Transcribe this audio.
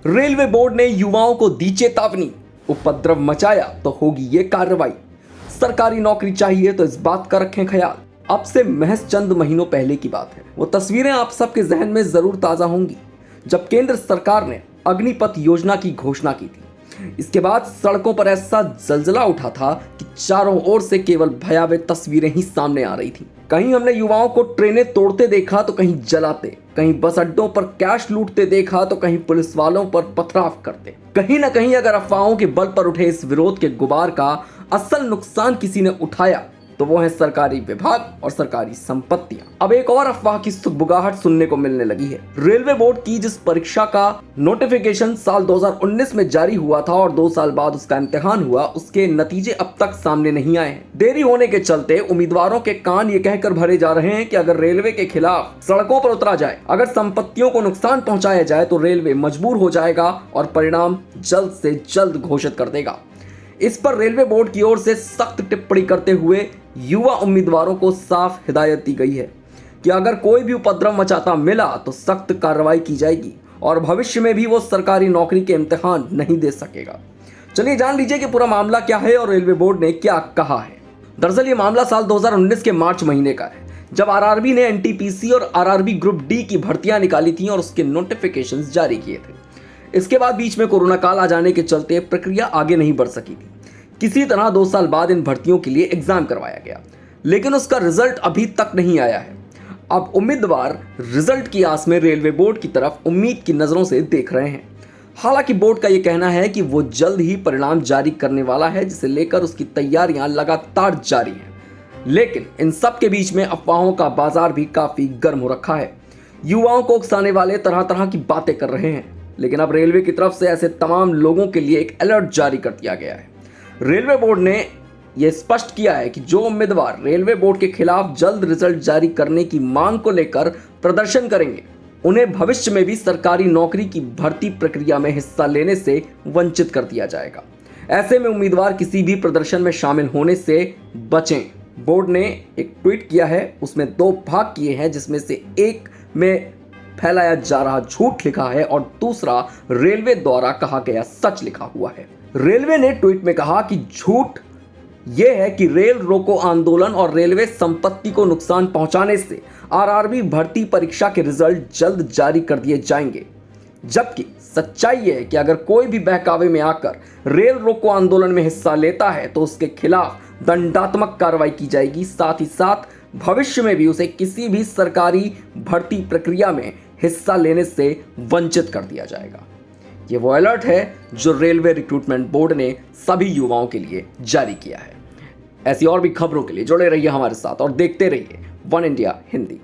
Railway board ने युवाओं को दी चेतावनी, उपद्रव मचाया तो होगी ये कार्रवाई। सरकारी नौकरी चाहिए तो इस बात का रखें ख्याल। अब से महज चंद महीनों पहले की बात है। वो तस्वीरें आप सबके जहन में जरूर ताजा होंगी जब केंद्र सरकार ने अग्निपथ योजना की घोषणा की थी। इसके बाद सड़कों पर ऐसा जलजला उठा था कि चारों ओर से केवल भयावह तस्वीरें ही सामने आ रही थीं। कहीं हमने युवाओं को ट्रेनें तोड़ते देखा तो कहीं जलाते, कहीं बस अड्डों पर कैश लूटते देखा तो कहीं पुलिस वालों पर पथराव करते। कहीं ना कहीं अगर अफवाहों के बल पर उठे इस विरोध के गुबार का असल नुकसान किसी ने उठाया तो वो है सरकारी विभाग और सरकारी संपत्तियां। अब एक और अफवाह की सुगबुगाहट सुनने को मिलने लगी है। रेलवे बोर्ड की जिस परीक्षा का नोटिफिकेशन साल 2019 में जारी हुआ था और 2 साल बाद उसका इम्तिहान हुआ, उसके नतीजे अब तक सामने नहीं आए हैं। देरी होने के चलते उम्मीदवारों के कान ये कहकर भरे जा रहे हैं कि अगर रेलवे के खिलाफ सड़कों पर उतरा जाए, अगर संपत्तियों को नुकसान पहुंचाया जाए तो रेलवे मजबूर हो जाएगा और परिणाम जल्द से जल्द घोषित कर देगा। इस पर रेलवे बोर्ड की ओर से सख्त टिप्पणी करते हुए युवा उम्मीदवारों को साफ हिदायत दी गई है कि अगर कोई भी उपद्रव मचाता मिला तो सख्त कार्रवाई की जाएगी और भविष्य में भी वो सरकारी नौकरी के इम्तिहान नहीं दे सकेगा। चलिए जान लीजिए कि पूरा मामला क्या है और रेलवे बोर्ड ने क्या कहा है। दरअसल ये मामला साल 2019 के मार्च महीने का है, जब आरआरबी ने एनटीपीसी और आरआरबी ग्रुप डी की भर्तियां निकाली थी और उसके नोटिफिकेशंस जारी किए थे। इसके बाद बीच में कोरोना काल आ जाने के चलते प्रक्रिया आगे नहीं बढ़ सकी थी। किसी तरह 2 साल बाद इन भर्तियों के लिए एग्जाम करवाया गया, लेकिन उसका रिजल्ट अभी तक नहीं आया है। अब उम्मीदवार रिजल्ट की आस में रेलवे बोर्ड की तरफ उम्मीद की नजरों से देख रहे हैं। हालांकि बोर्ड का यह कहना है कि वो जल्द ही परिणाम जारी करने वाला है, जिसे लेकर उसकी तैयारियां लगातार जारी हैं। लेकिन इन सब के बीच में अफवाहों का बाजार भी काफी गर्म हो रखा है। युवाओं को उकसाने वाले तरह तरह की बातें कर रहे हैं, लेकिन अब रेलवे की तरफ से ऐसे तमाम लोगों के लिए एक अलर्ट जारी कर दिया गया है। रेलवे बोर्ड ने यह स्पष्ट किया है कि जो उम्मीदवार रेलवे बोर्ड के खिलाफ जल्द रिजल्ट जारी करने की मांग को लेकर प्रदर्शन करेंगे, उन्हें भविष्य में भी सरकारी नौकरी की भर्ती प्रक्रिया में हिस्सा लेने से वंचित कर दिया जाएगा। ऐसे में उम्मीदवार किसी भी प्रदर्शन में शामिल होने से बचें। बोर्ड ने एक ट्वीट किया है, उसमें 2 भाग किए हैं, जिसमें से एक में फैलाया जा रहा झूठ लिखा है और दूसरा रेलवे द्वारा कहा गया सच लिखा हुआ है। रेलवे ने ट्वीट में कहा कि झूठ यह है कि रेल रोको आंदोलन और रेलवे संपत्ति को नुकसान पहुंचाने से आरआरबी भर्ती परीक्षा के रिजल्ट जल्द जारी कर दिए जाएंगे, जबकि सच्चाई यह है कि अगर कोई भी बहकावे में आकर रेल रोको आंदोलन में हिस्सा लेता है तो उसके खिलाफ दंडात्मक कार्रवाई की जाएगी। साथ ही साथ भविष्य में भी उसे किसी भी सरकारी भर्ती प्रक्रिया में हिस्सा लेने से वंचित कर दिया जाएगा। ये वो अलर्ट है जो रेलवे रिक्रूटमेंट बोर्ड ने सभी युवाओं के लिए जारी किया है। ऐसी और भी खबरों के लिए जुड़े रहिए हमारे साथ और देखते रहिए वन इंडिया हिंदी।